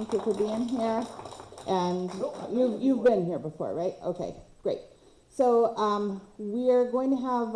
Thank you for being here. And you've been here before, right? Okay, great. So we're going to have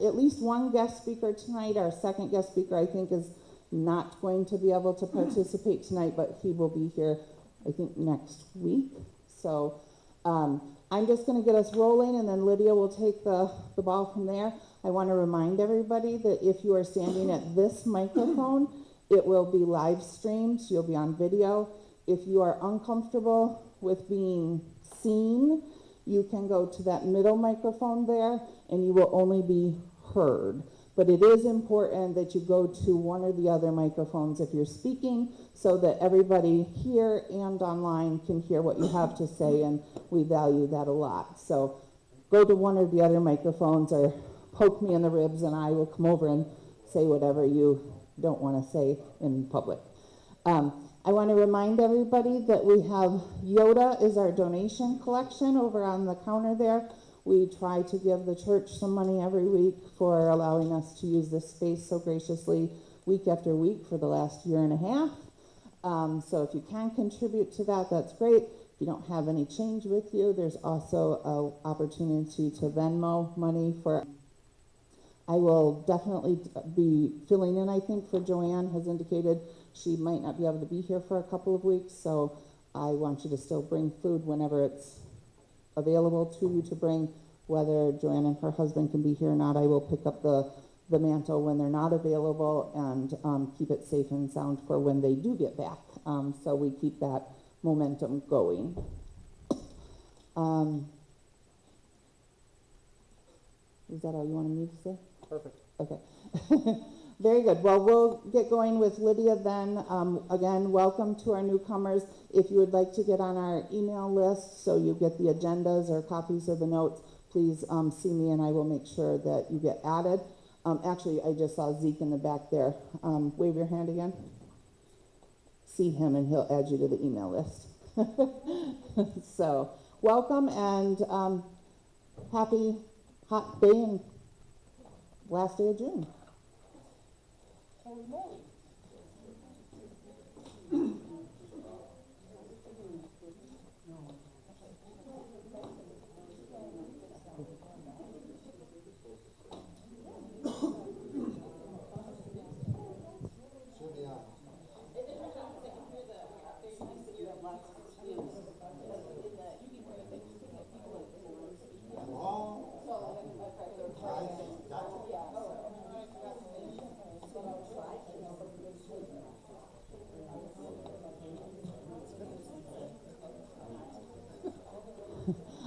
at least one guest speaker tonight. Our second guest speaker, I think, is not going to be able to participate tonight, but he will be here, I think, next week. So I'm just going to get us rolling, and then Lydia will take the ball from there. I want to remind everybody that if you are standing at this microphone, it will be live streamed, so you'll be on video. If you are uncomfortable with being seen, you can go to that middle microphone there, and you will only be heard. But it is important that you go to one or the other microphones if you're speaking, so that everybody here and online can hear what you have to say, and we value that a lot. So go to one or the other microphones, or poke me in the ribs, and I will come over and say whatever you don't want to say in public. I want to remind everybody that we have Yoda is our donation collection over on the counter there. We try to give the church some money every week for allowing us to use this space so graciously week after week for the last year and a half. So if you can contribute to that, that's great. If you don't have any change with you, there's also an opportunity to Venmo money for. I will definitely be filling in, I think, for Joanne has indicated she might not be able to be here for a couple of weeks, so I want you to still bring food whenever it's available to you to bring, whether Joanne and her husband can be here or not. I will pick up the mantle when they're not available and keep it safe and sound for when they do get back, so we keep that momentum going. Is that all you wanted me to say? Perfect. Okay. Very good. Well, we'll get going with Lydia then. Again, welcome to our newcomers. If you would like to get on our email list so you get the agendas or copies of the notes, please see me and I will make sure that you get added. Actually, I just saw Zeke in the back there. Wave your hand again. See him and he'll add you to the email list. So, welcome and happy hot day and last day of June. Holy moly.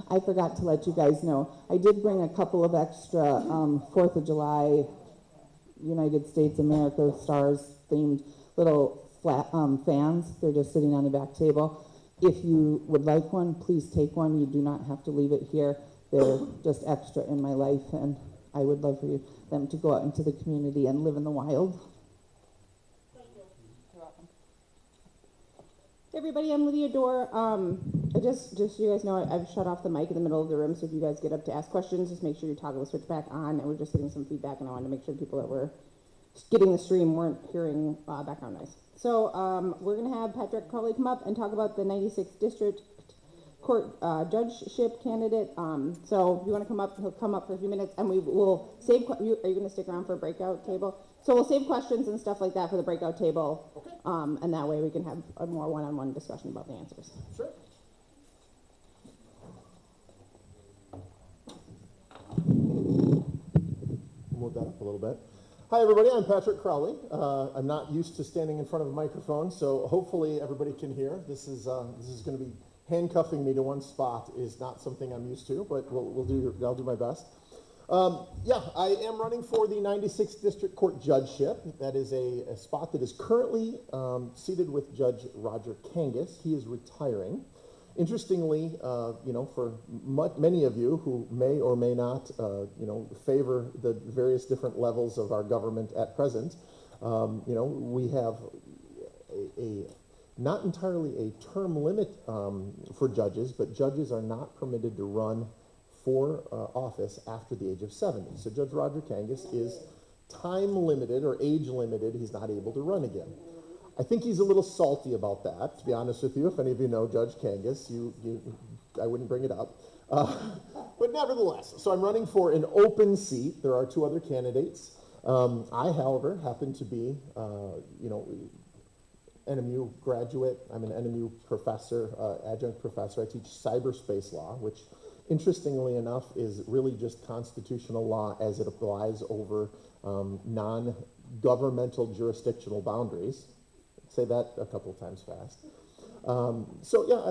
I forgot to let you guys know. I did bring a couple of extra 4th of July United States America Stars themed little flat fans. They're just sitting on the back table. If you would like one, please take one. You do not have to leave it here. They're just extra in my life, and I would love for them to go out into the community and live in the wild. Hey everybody, I'm Lydia Dorr. Just so you guys know, I've shut off the mic in the middle of the room, so if you guys get up to ask questions, just make sure you toggle the switch back on, and we're just getting some feedback, and I wanted to make sure people that were getting the stream weren't hearing background noise. So we're going to have Patrick Crowley come up and talk about the 96th District Court judgeship candidate. So if you want to come up, he'll come up for a few minutes, and we will save, are you going to stick around for a breakout table? So we'll save questions and stuff like that for the breakout table, Okay. And that way we can have a more one-on-one discussion about the answers. Sure. Move that up a little bit. Hi everybody, I'm Patrick Crowley. I'm not used to standing in front of a microphone, so hopefully everybody can hear. This is going to be handcuffing me to one spot is not something I'm used to, but I'll do my best. Yeah, I am running for the 96th District Court judgeship. That is a spot that is currently seated with Judge Roger Kangas. He is retiring. Interestingly, for many of you who may or may not, favor the various different levels of our government at present, we have not entirely a term limit for judges, but judges are not permitted to run for office after the age of 70. So Judge Roger Kangas is time limited or age limited. He's not able to run again. I think he's a little salty about that, to be honest with you. If any of you know Judge Kangas, I wouldn't bring it up. But nevertheless, so I'm running for an open seat. There are two other candidates. I, however, happen to be, NMU graduate. I'm an NMU professor, adjunct professor. I teach cyberspace law, which, interestingly enough, is really just constitutional law as it applies over non-governmental jurisdictional boundaries. Say that a couple of times fast. So yeah,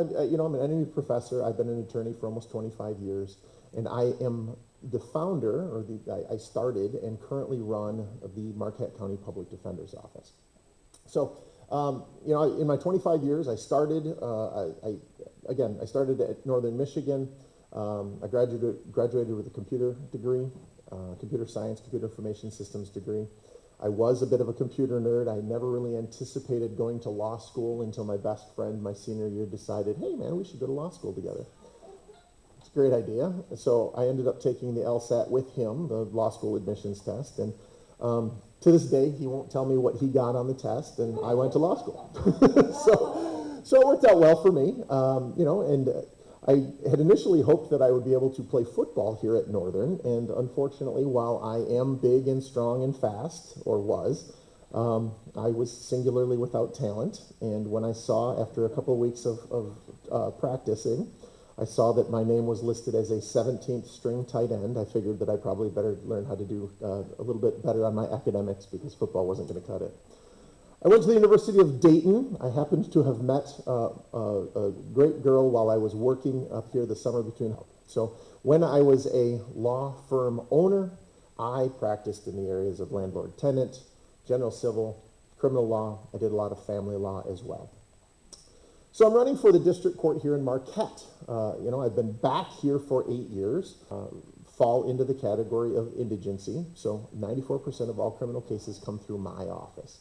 I'm an NMU professor. I've been an attorney for almost 25 years, and I am the founder, or I started and currently run the Marquette County Public Defender's Office. So, in my 25 years, I started. I started at Northern Michigan. I graduated with a computer degree, computer science, computer information systems degree. I was a bit of a computer nerd. I never really anticipated going to law school until my best friend, my senior year, decided, hey man, we should go to law school together. It's a great idea. So I ended up taking the LSAT with him, the law school admissions test, and to this day, he won't tell me what he got on the test, and I went to law school. so it worked out well for me, and I had initially hoped that I would be able to play football here at Northern, and unfortunately, while I am big and strong and fast, or was, I was singularly without talent. And when I saw, after a couple of weeks of practicing, I saw that my name was listed as a 17th string tight end. I figured that I probably better learn how to do a little bit better on my academics because football wasn't going to cut it. I went to the University of Dayton. I happened to have met a great girl while I was working up here the summer between. So when I was a law firm owner, I practiced in the areas of landlord-tenant, general civil, criminal law. I did a lot of family law as well. So I'm running for the district court here in Marquette. I've been back here for 8 years, fall into the category of indigency. So 94% of all criminal cases come through my office.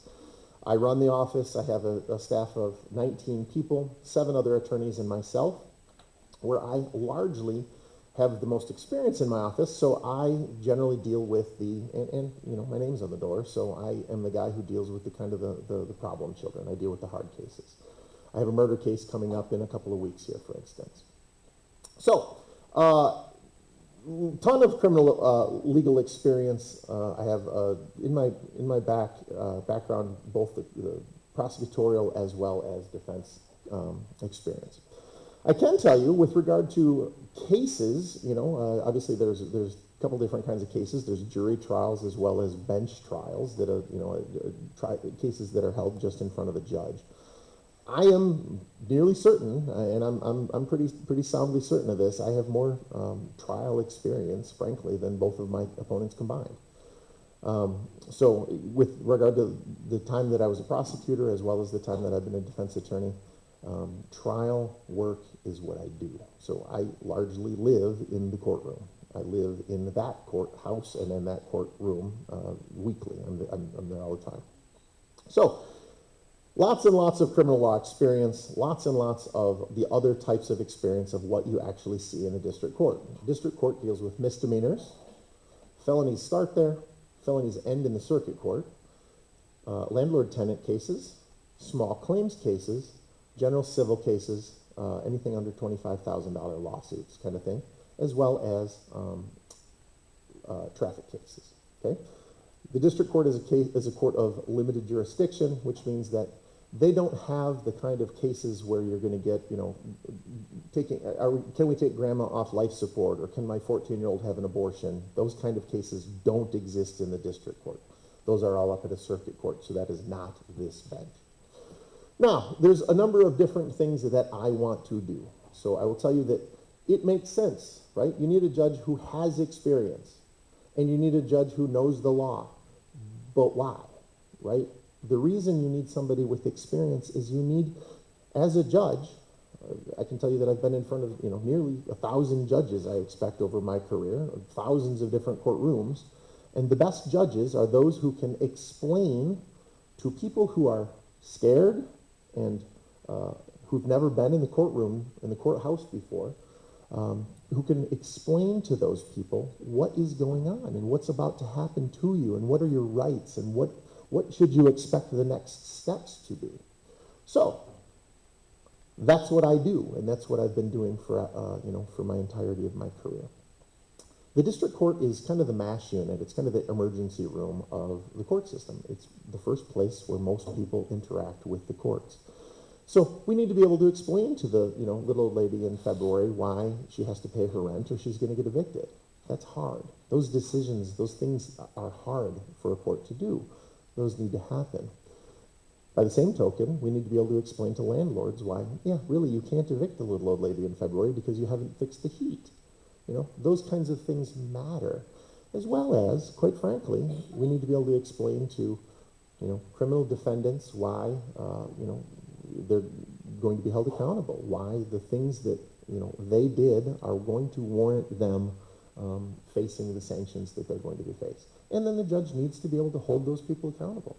I run the office. I have a staff of 19 people, 7 other attorneys and myself, where I largely have the most experience in my office. So I generally deal with my name's on the door. So I am the guy who deals with the problem children. I deal with the hard cases. I have a murder case coming up in a couple of weeks here, for instance. So, ton of criminal legal experience. I have in my background both the prosecutorial as well as defense experience. I can tell you with regard to cases, obviously there's a couple different kinds of cases. There's jury trials as well as bench trials that are cases that are held just in front of a judge. I am nearly certain, and I'm pretty soundly certain of this, I have more trial experience, frankly, than both of my opponents combined. So with regard to the time that I was a prosecutor as well as the time that I've been a defense attorney, trial work is what I do. So I largely live in the courtroom. I live in that courthouse and in that courtroom weekly. I'm there all the time. So, lots and lots of criminal law experience, lots and lots of the other types of experience of what you actually see in a district court. District court deals with misdemeanors. Felonies start there. Felonies end in the circuit court. Landlord-tenant cases, small claims cases, general civil cases, anything under $25,000 lawsuits kind of thing, as well as traffic cases. Okay? The district court is a court of limited jurisdiction, which means that they don't have the kind of cases where you're going to get, can we take grandma off life support, or can my 14-year-old have an abortion? Those kind of cases don't exist in the district court. Those are all up at a circuit court, so that is not this bench. Now, there's a number of different things that I want to do. So I will tell you that it makes sense, right? You need a judge who has experience, and you need a judge who knows the law. But why, right? The reason you need somebody with experience is you need, as a judge, I can tell you that I've been in front of, nearly 1,000 judges, I expect, over my career, thousands of different courtrooms, and the best judges are those who can explain to people who are scared and who've never been in the courtroom, in the courthouse before, who can explain to those people what is going on and what's about to happen to you and what are your rights and what What should you expect the next steps to be? So that's what I do, and that's what I've been doing for, for my entirety of my career. The district court is kind of the MASH unit. It's kind of the emergency room of the court system. It's the first place where most people interact with the courts. So we need to be able to explain to the, little old lady in February why she has to pay her rent or she's going to get evicted. That's hard. Those decisions, those things are hard for a court to do. Those need to happen. By the same token, we need to be able to explain to landlords why, really, you can't evict the little old lady in February because you haven't fixed the heat. Those kinds of things matter. As well as, quite frankly, we need to be able to explain to, criminal defendants why, they're going to be held accountable, why the things that, they did are going to warrant them facing the sanctions that they're going to be faced. And then the judge needs to be able to hold those people accountable.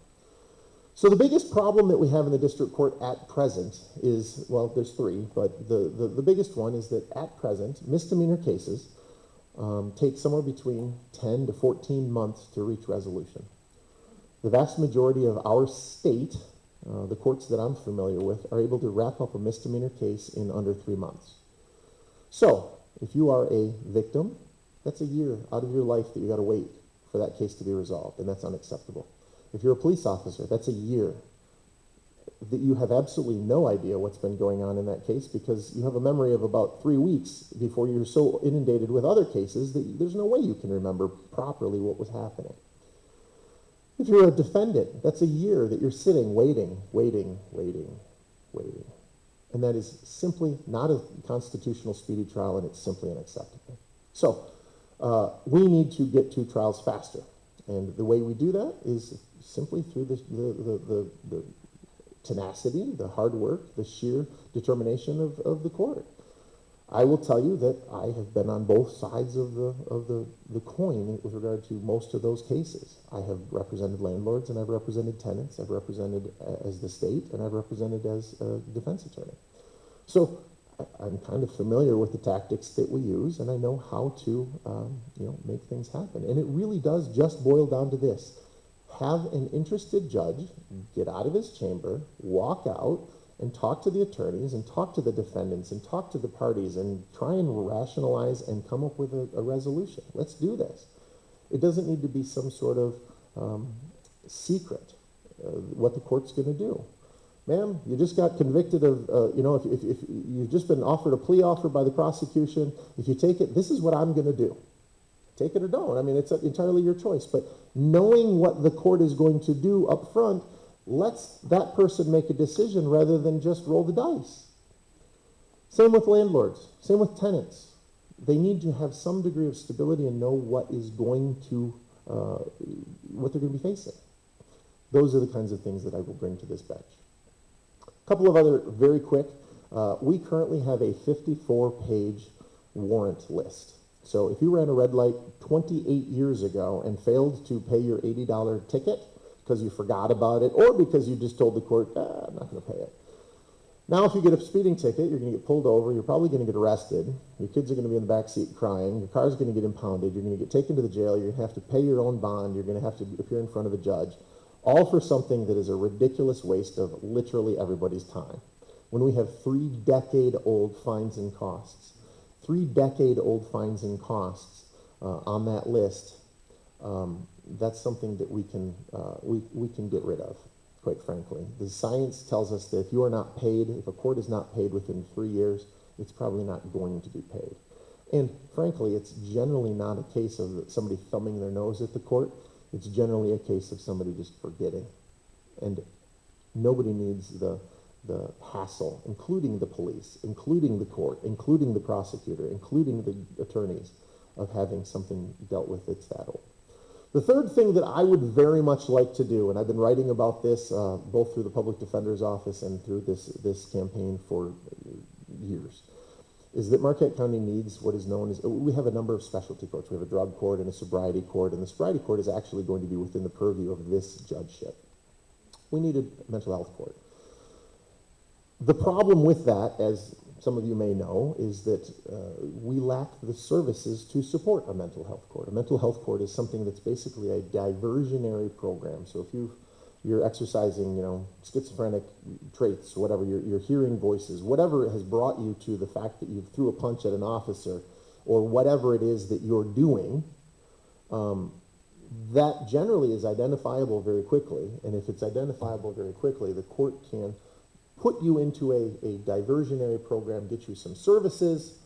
So the biggest problem that we have in the district court at present is, well, there's three, but the biggest one is that at present, misdemeanor cases take somewhere between 10 to 14 months to reach resolution. The vast majority of our state, the courts that I'm familiar with, are able to wrap up a misdemeanor case in under 3 months. So if you are a victim, that's a year out of your life that you got to wait for that case to be resolved, and that's unacceptable. If you're a police officer, that's a year that you have absolutely no idea what's been going on in that case because you have a memory of about 3 weeks before you're so inundated with other cases that there's no way you can remember properly what was happening. If you're a defendant, that's a year that you're sitting waiting. And that is simply not a constitutional speedy trial, and it's simply unacceptable. So we need to get to trials faster. And the way we do that is simply through the tenacity, the hard work, the sheer determination of the court. I will tell you that I have been on both sides of the coin with regard to most of those cases. I have represented landlords and I've represented tenants. I've represented as the state and I've represented as a defense attorney. So I'm kind of familiar with the tactics that we use, and I know how to, make things happen. And it really does just boil down to this. Have an interested judge get out of his chamber, walk out, and talk to the attorneys, and talk to the defendants, and talk to the parties, and try and rationalize and come up with a resolution. Let's do this. It doesn't need to be some sort of secret, what the court's going to do. Ma'am, you just got convicted of, if you've just been offered a plea offer by the prosecution, if you take it, this is what I'm going to do. Take it or don't. I mean, it's entirely your choice. But knowing what the court is going to do up front lets that person make a decision rather than just roll the dice. Same with landlords. Same with tenants. They need to have some degree of stability and know what is going to, what they're going to be facing. Those are the kinds of things that I will bring to this bench. A couple of other very quick. We currently have a 54-page warrant list. So if you ran a red light 28 years ago and failed to pay your $80 ticket because you forgot about it or because you just told the court, I'm not going to pay it. Now if you get a speeding ticket, you're going to get pulled over, you're probably going to get arrested, your kids are going to be in the back seat crying, your car's going to get impounded, you're going to get taken to the jail, you're going to have to pay your own bond, you're going to have to appear in front of a judge. All for something that is a ridiculous waste of literally everybody's time. When we have 3-decade-old fines and costs, 3-decade-old fines and costs on that list, that's something that we can get rid of, quite frankly. The science tells us that if you are not paid, if a court is not paid within 3 years, it's probably not going to be paid. And frankly, it's generally not a case of somebody thumbing their nose at the court. It's generally a case of somebody just forgetting. And nobody needs the hassle, including the police, including the court, including the prosecutor, including the attorneys, of having something dealt with that's that old. The third thing that I would very much like to do, and I've been writing about this both through the Public Defender's Office and through this campaign for years, is that Marquette County needs what is known as, we have a number of specialty courts. We have a drug court and a sobriety court, and the sobriety court is actually going to be within the purview of this judgeship. We need a mental health court. The problem with that, as some of you may know, is that we lack the services to support a mental health court. A mental health court is something that's basically a diversionary program. So if you've you're exercising, schizophrenic traits, whatever, you're hearing voices, whatever has brought you to the fact that you threw a punch at an officer, or whatever it is that you're doing, that generally is identifiable very quickly. And if it's identifiable very quickly, the court can put you into a diversionary program, get you some services,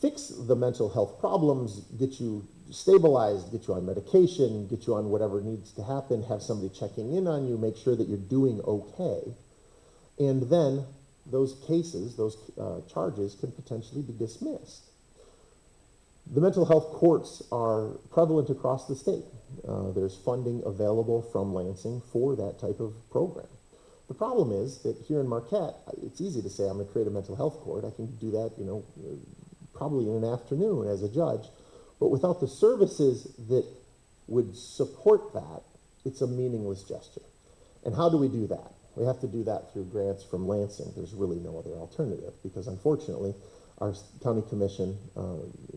fix the mental health problems, get you stabilized, get you on medication, get you on whatever needs to happen, have somebody checking in on you, make sure that you're doing okay. And then those cases, those charges can potentially be dismissed. The mental health courts are prevalent across the state. There's funding available from Lansing for that type of program. The problem is that here in Marquette, it's easy to say I'm going to create a mental health court. I can do that, probably in an afternoon as a judge. But without the services that would support that, it's a meaningless gesture. And how do we do that? We have to do that through grants from Lansing. There's really no other alternative, because unfortunately, our county commission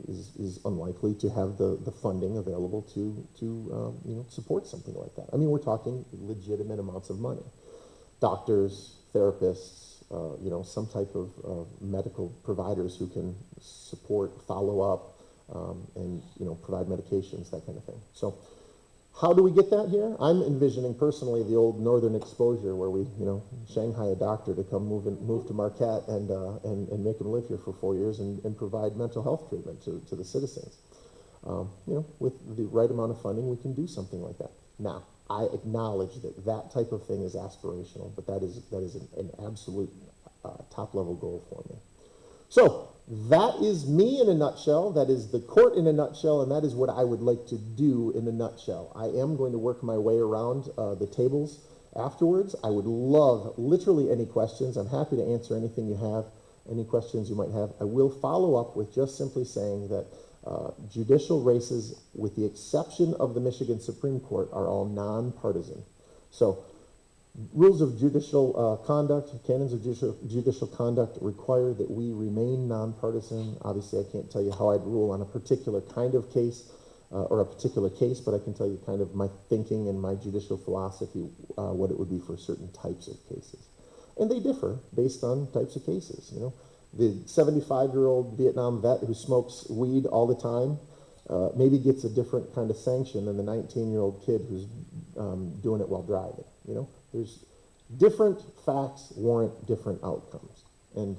is unlikely to have the funding available to support something like that. I mean, we're talking legitimate amounts of money. Doctors, therapists, some type of medical providers who can support, follow up, and provide medications, that kind of thing. So how do we get that here? I'm envisioning personally the old northern exposure where we Shanghai a doctor to come move to Marquette and make him live here for 4 years and provide mental health treatment to the citizens. With the right amount of funding, we can do something like that. Now, I acknowledge that type of thing is aspirational, but that is an absolute top-level goal for me. So that is me in a nutshell. That is the court in a nutshell, and that is what I would like to do in a nutshell. I am going to work my way around the tables afterwards. I would love literally any questions. I'm happy to answer anything you have, any questions you might have. I will follow up with just simply saying that judicial races, with the exception of the Michigan Supreme Court, are all nonpartisan. So rules of judicial conduct, canons of judicial conduct require that we remain nonpartisan. Obviously, I can't tell you how I'd rule on a particular kind of case or a particular case, but I can tell you kind of my thinking and my judicial philosophy, what it would be for certain types of cases. And they differ based on types of cases, The 75-year-old Vietnam vet who smokes weed all the time maybe gets a different kind of sanction than the 19-year-old kid who's doing it while driving, There's different facts warrant different outcomes. And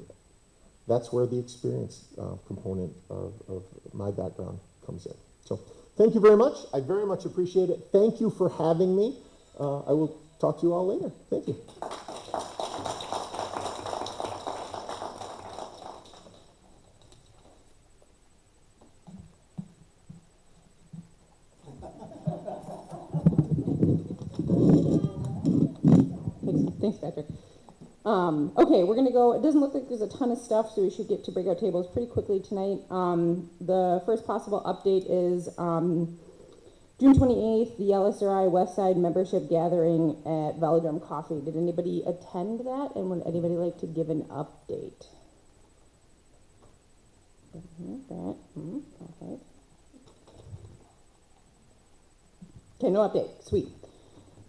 that's where the experience component of my background comes in. So thank you very much. I very much appreciate it. Thank you for having me. I will talk to you all later. Thank you. Thanks, Patrick. Okay, we're going to go. It doesn't look like there's a ton of stuff, so we should get to breakout tables pretty quickly tonight. The first possible update is June 28th, the LSRI Westside membership gathering at Velodrome Coffee. Did anybody attend that? And would anybody like to give an update? Okay. Okay, no update. Sweet.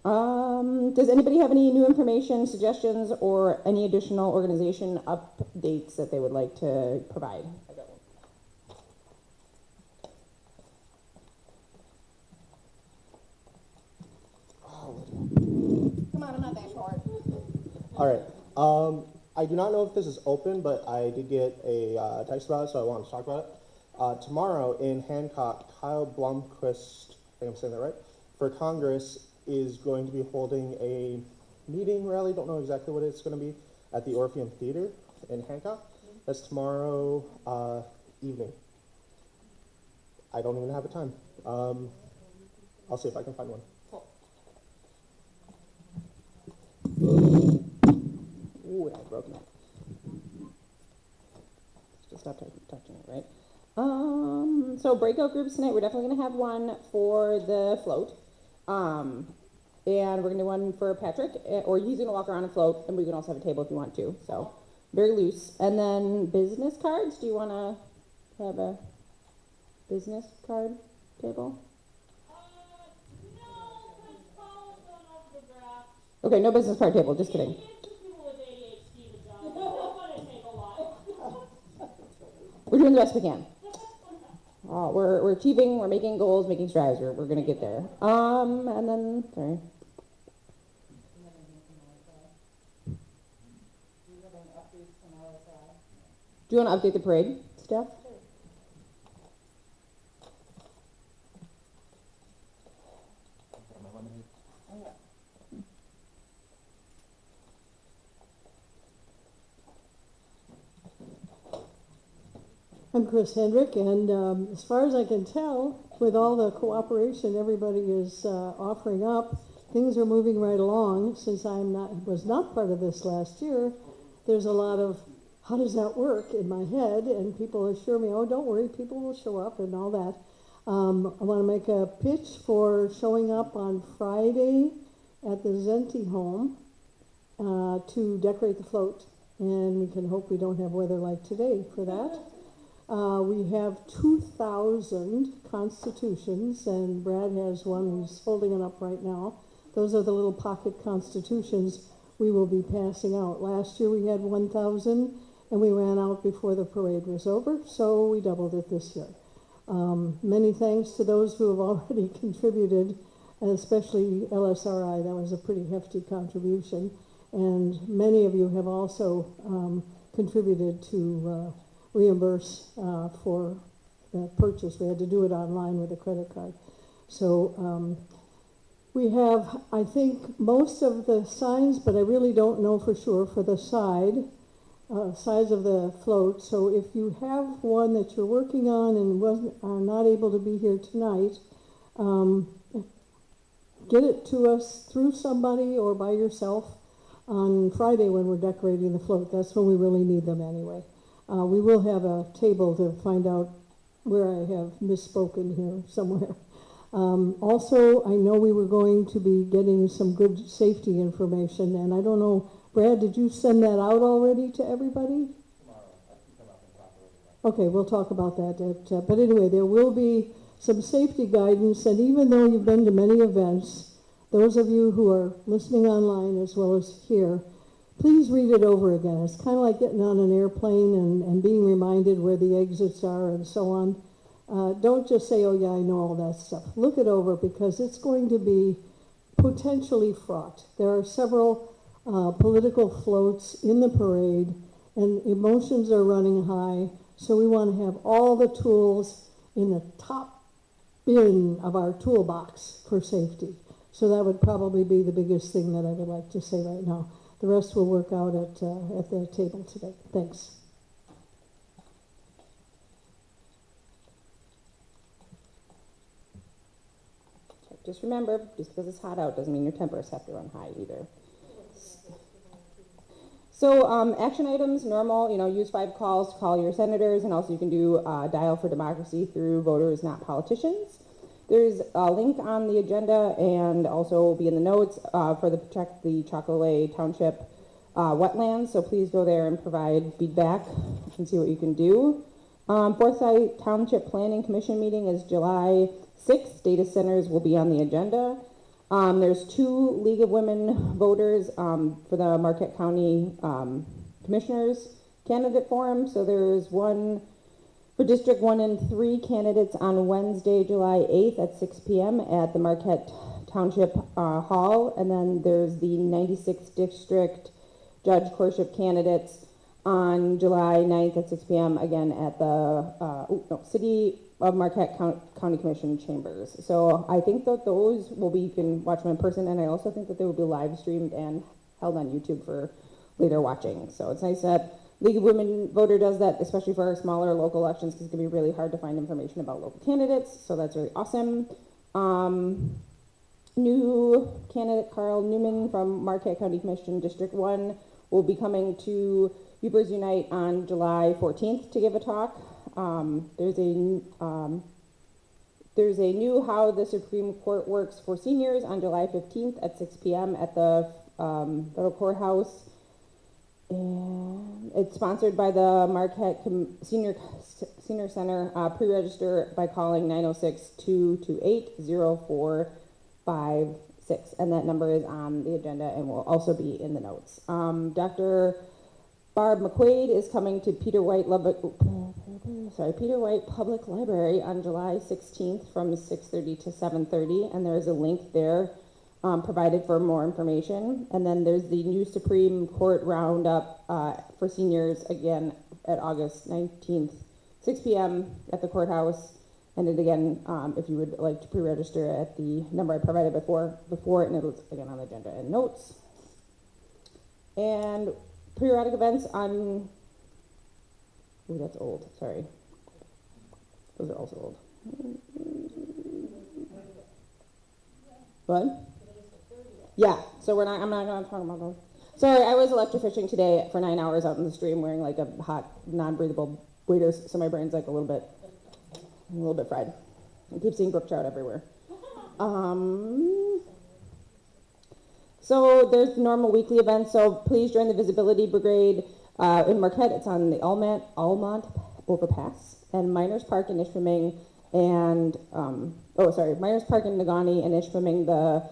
Does anybody have any new information, suggestions, or any additional organization updates that they would like to provide? Come on, I'm not that short. All right. I do not know if this is open, but I did get a text about it, so I wanted to talk about it. Tomorrow in Hancock, Kyle Blomquist, I think I'm saying that right, for Congress is going to be holding a meeting rally, don't know exactly what it's going to be, at the Orpheum Theater in Hancock. That's tomorrow evening. I don't even have a time. I'll see if I can find one. Ooh, I broke that. Just stop touching it, right? So breakout groups tonight, we're definitely going to have one for the float. And we're going to do one for Patrick, or he's going to walk around and float, and we can also have a table if you want to. So very loose. And then business cards. Do you want to have a business card table? No, because Paul's going over the draft. Okay, no business card table, just kidding. People with ADHD the job. It's not gonna take a lot. We're doing the best we can. We're achieving, we're making goals, making strides, we're gonna get there. And then, sorry. Do you want to update the parade, Steph? I'm Chris Hendrick, and as far as I can tell, with all the cooperation everybody is offering up, things are moving right along. Since was not part of this last year, there's a lot of how does that work in my head, and people assure me, oh, don't worry, people will show up and all that. I want to make a pitch for showing up on Friday at the Zenti home to decorate the float, and we can hope we don't have weather like today for that. We have 2,000 constitutions, and Brad has one, he's holding it up right now. Those are the little pocket constitutions we will be passing out. Last year we had 1,000, and we ran out before the parade was over, so we doubled it this year. Many thanks to those who have already contributed, and especially LSRI. That was a pretty hefty contribution, and many of you have also contributed to reimburse for the purchase. We had to do it online with a credit card. So we have, I think, most of the signs, but I really don't know for sure for the sides of the float. So if you have one that you're working on and are not able to be here tonight, get it to us through somebody or by yourself on Friday when we're decorating the float. That's when we really need them anyway. We will have a table to find out where I have misspoken here somewhere. Also, I know we were going to be getting some good safety information, and I don't know, Brad, did you send that out already to everybody? Okay, we'll talk about that. But anyway, there will be some safety guidance, and even though you've been to many events, those of you who are listening online as well as here, please read it over again. It's kind of like getting on an airplane and being reminded where the exits are and so on. Don't just say, oh yeah, I know all that stuff. Look it over because it's going to be potentially fraught. There are several political floats in the parade and emotions are running high. So we want to have all the tools in the top bin of our toolbox for safety. So that would probably be the biggest thing that I would like to say right now. The rest will work out at the table today. Thanks. Just remember, just because it's hot out doesn't mean your tempers have to run high either. So action items, normal, use 5 calls to call your senators, and also you can do dial for democracy through voters, not politicians. There's a link on the agenda and also will be in the notes for the Protect the Chocolate Township wetlands, so please go there and provide feedback and see what you can do. Forsyth Township Planning Commission meeting is July 6th. Data centers will be on the agenda. There's 2 League of Women voters for the Marquette County Commissioners Candidate Forum. So there's one for District 1 and 3 candidates on Wednesday, July 8th at 6 p.m. at the Marquette Township Hall. And then there's the 96th District Judge Courtship candidates on July 9th at 6 p.m. again at the City of Marquette County Commission chambers. So I think that those will be, you can watch them in person, and I also think that they will be live streamed and held on YouTube for later watching. So it's nice that League of Women Voter does that, especially for our smaller local elections, because it can be really hard to find information about local candidates. So that's really awesome. New candidate Carl Newman from Marquette County Commission District 1 will be coming to Yoopers Unite on July 14th to give a talk. There's a new How the Supreme Court Works for Seniors on July 15th at 6 p.m. at the Federal Courthouse. And it's sponsored by the Marquette Senior Center. Pre-register by calling 906-228-0456. 6, and that number is on the agenda and will also be in the notes. Dr. Barb McQuaid is coming to Peter White Public Library on July 16th from 6:30 to 7:30, and there's a link there provided for more information. And then there's the new Supreme Court Roundup for seniors again at August 19th, 6 p.m. at the courthouse. And then again, if you would like to pre-register at the number I provided before, and it's again on the agenda and notes. And periodic events on, ooh, that's old, sorry. Those are also old. What? Yeah, so I'm not gonna talk about those. Sorry, I was electrofishing today for 9 hours out in the stream wearing like a hot, non-breathable waders, so my brain's like a little bit fried. I keep seeing brook trout everywhere. So there's normal weekly events, so please join the Visibility Brigade in Marquette. It's on the Almont Overpass, and Miners Park in Ishpeming, and, Miners Park in Negaunee, and Ishpeming, the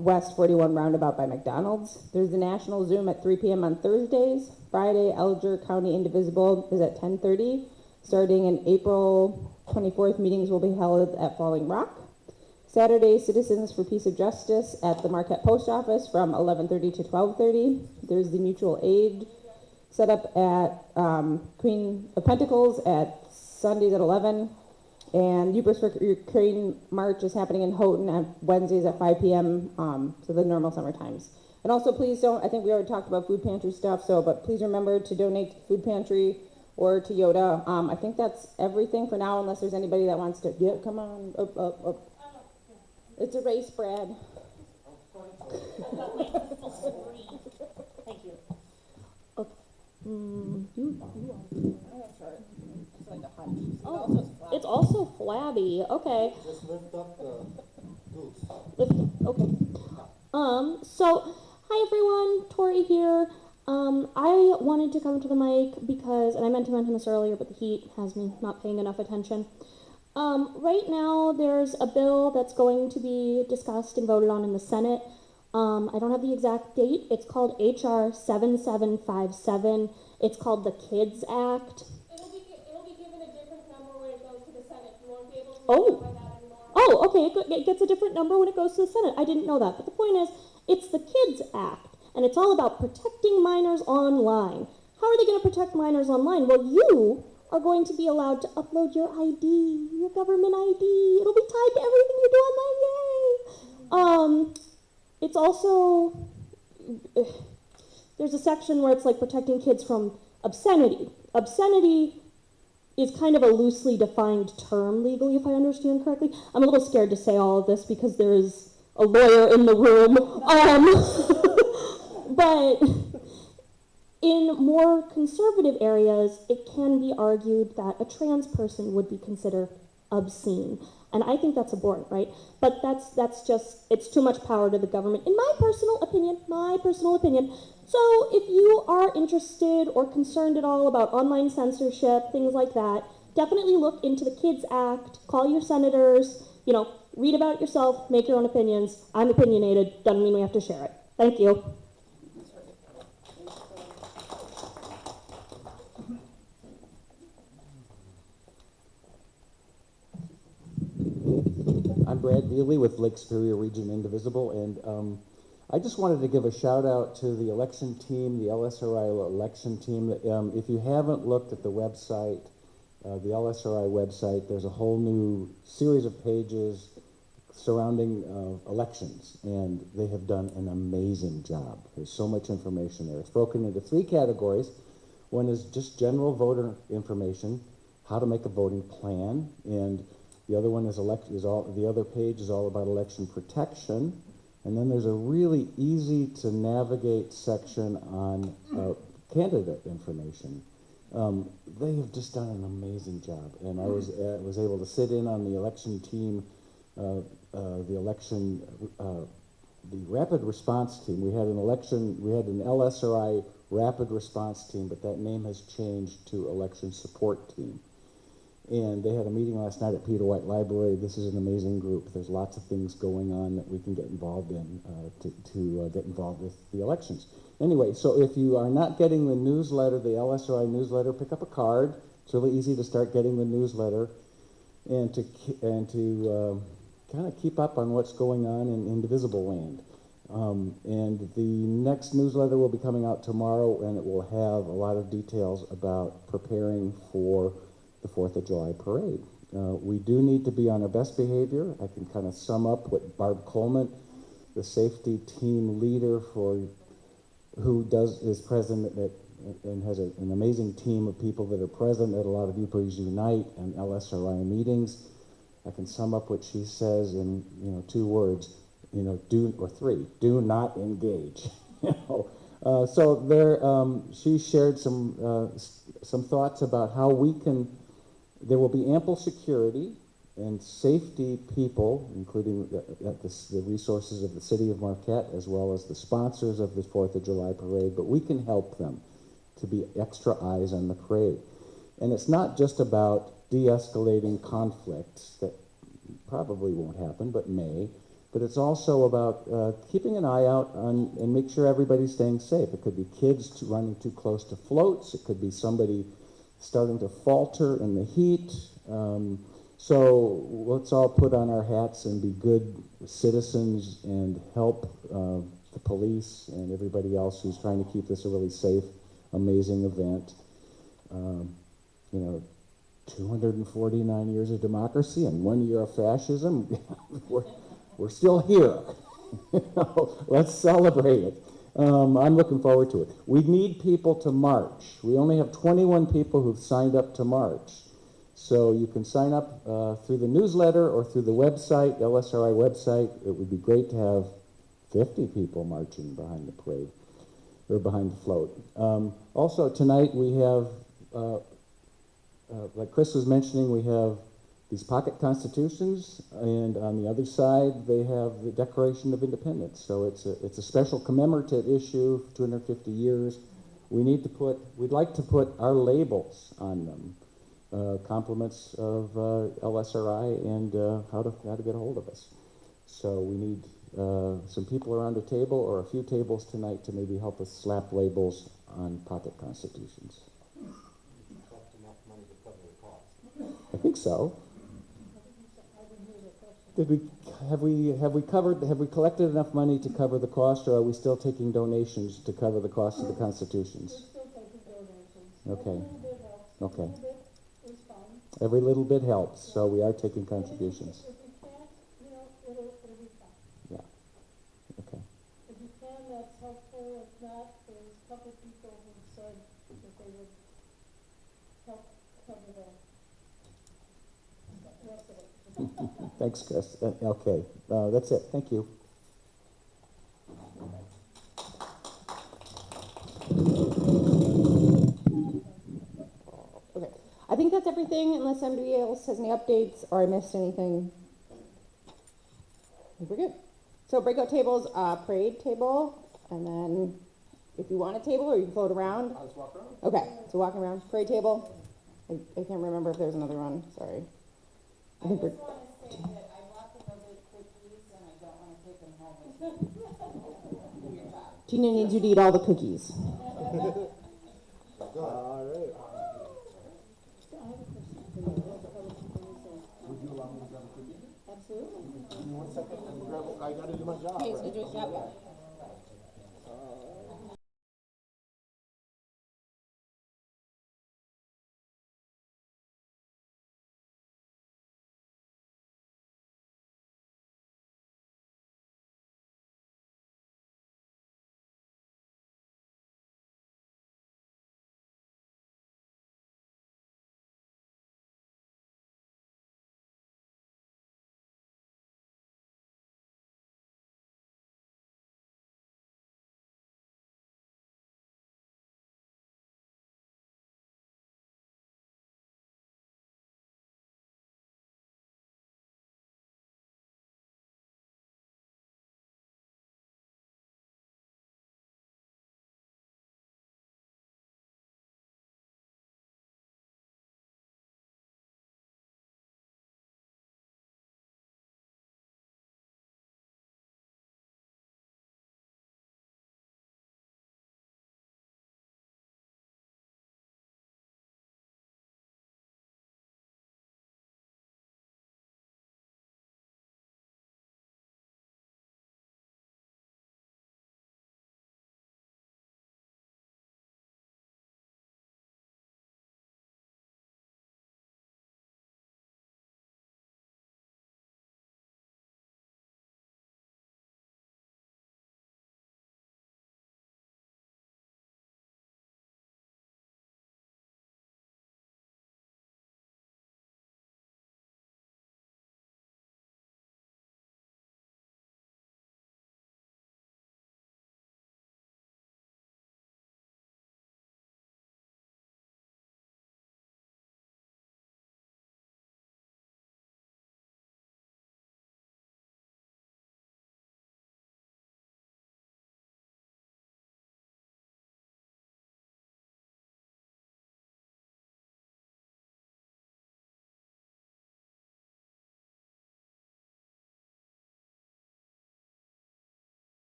West 41 roundabout by McDonald's. There's the National Zoom at 3 p.m. on Thursdays. Friday, Alger County Indivisible is at 10:30. Starting in April 24th, meetings will be held at Falling Rock. Saturday, Citizens for Peace of Justice at the Marquette Post Office from 11:30 to 12:30. There's the Mutual Aid set up at Queen of Pentacles at Sundays at 11. And Yoopers for Ukraine March is happening in Houghton on Wednesdays at 5 p.m., so the normal summer times. And also please don't, I think we already talked about food pantry stuff, but please remember to donate to food pantry or to Yoda. I think that's everything for now, unless there's anybody that wants to, come on, up. It's a race, Brad. Thank you. Oh, It's also flabby. Okay. Just lift up the goose. Okay. So, hi everyone, Tori here. I wanted to come to the mic because, and I meant to mention this earlier, but the heat has me not paying enough attention. Right now, there's a bill that's going to be discussed and voted on in the Senate. I don't have the exact date. It's called HR 7757. It's called the Kids Act. It'll be given a different number when it goes to the Senate. You won't be able to Oh. remember that anymore. Oh, okay, it gets a different number when it goes to the Senate. I didn't know that. But the point is, it's the Kids Act, and it's all about protecting minors online. How are they going to protect minors online? Well, you are going to be allowed to upload your ID, your government ID. It'll be tied to everything you do online. Yay! It's also, there's a section where it's like protecting kids from obscenity. Obscenity is kind of a loosely defined term legally, if I understand correctly. I'm a little scared to say all of this because there is a lawyer in the room. But in more conservative areas, it can be argued that a trans person would be considered obscene. And I think that's abhorrent, right? But that's just, it's too much power to the government, in my personal opinion. So if you are interested or concerned at all about online censorship, things like that, definitely look into the Kids Act, call your senators, read about it yourself, make your own opinions. I'm opinionated, doesn't mean we have to share it. Thank you. I'm Brad Veely with Lake Superior Region Indivisible, and I just wanted to give a shout out to the election team, the LSRI election team. If you haven't looked at the website, the LSRI website, there's a whole new series of pages surrounding elections, and they have done an amazing job. There's so much information there. It's broken into 3 categories. One is just general voter information, how to make a voting plan, and the other one the other page is all about election protection. And then there's a really easy to navigate section on candidate information. They have just done an amazing job, and I was able to sit in on the election team, the rapid response team. We had an LSRI rapid response team, but that name has changed to election support team. And they had a meeting last night at Peter White Library. This is an amazing group. There's lots of things going on that we can get involved in to get involved with the elections. Anyway, so if you are not getting the newsletter, the LSRI newsletter, pick up a card. It's really easy to start getting the newsletter and to kind of keep up on what's going on in Indivisible Land. And the next newsletter will be coming out tomorrow, and it will have a lot of details about preparing for the 4th of July parade. We do need to be on our best behavior. I can kind of sum up what Barb Coleman, the safety team leader who is present and has an amazing team of people that are present at a lot of Yoopers Unite and LSRI meetings. I can sum up what she says in 2 words, or 3. Do not engage. So there, she shared some thoughts about how we can. There will be ample security and safety people, including the resources of the city of Marquette, as well as the sponsors of the 4th of July parade, but we can help them to be extra eyes on the parade. And it's not just about de-escalating conflicts that probably won't happen, but may, but it's also about keeping an eye out on and make sure everybody's staying safe. It could be kids running too close to floats. It could be somebody starting to falter in the heat. So let's all put on our hats and be good citizens and help the police and everybody else who's trying to keep this a really safe, amazing event. 249 years of democracy and 1 year of fascism. we're still here. Let's celebrate it. I'm looking forward to it. We need people to march. We only have 21 people who've signed up to march. So you can sign up through the newsletter or through the website, LSRI website. It would be great to have 50 people marching behind the parade, or behind the float. Also, tonight we have, like Chris was mentioning, we have these pocket constitutions, and on the other side they have the Declaration of Independence. So it's a special commemorative issue, 250 years. We'd like to put our labels on them, compliments of LSRI and how to get a hold of us. So we need some people around a table or a few tables tonight to maybe help us slap labels on pocket constitutions. I think so. Have we collected enough money to cover the cost, or are we still taking donations to cover the cost of the constitutions? We're still taking donations. Okay. Every little bit helps. Okay. Every little bit is fine. Every little bit helps, so we are taking contributions. If we can't, it'll be fine. Yeah. Okay. If you can, that's helpful. If not, there's a couple people who said that they would help cover the rest of it. Thanks, Chris. Okay, that's it. Thank you. Okay, I think that's everything, unless anybody else has any updates or I missed anything. I think we're good. So breakout tables, parade table, and then if you want a table or you can float around. I'll just walk around. Okay, so walking around, parade table. I can't remember if there's another one, sorry. I think we're, I want to say that I bought the little cookies and I don't want to take them home with me. Your job. Tina needs you to eat all the cookies. All right. Would you allow me to grab a cookie? Absolutely. Give me 1 second. I gotta do my job. Okay, right? so just, yep.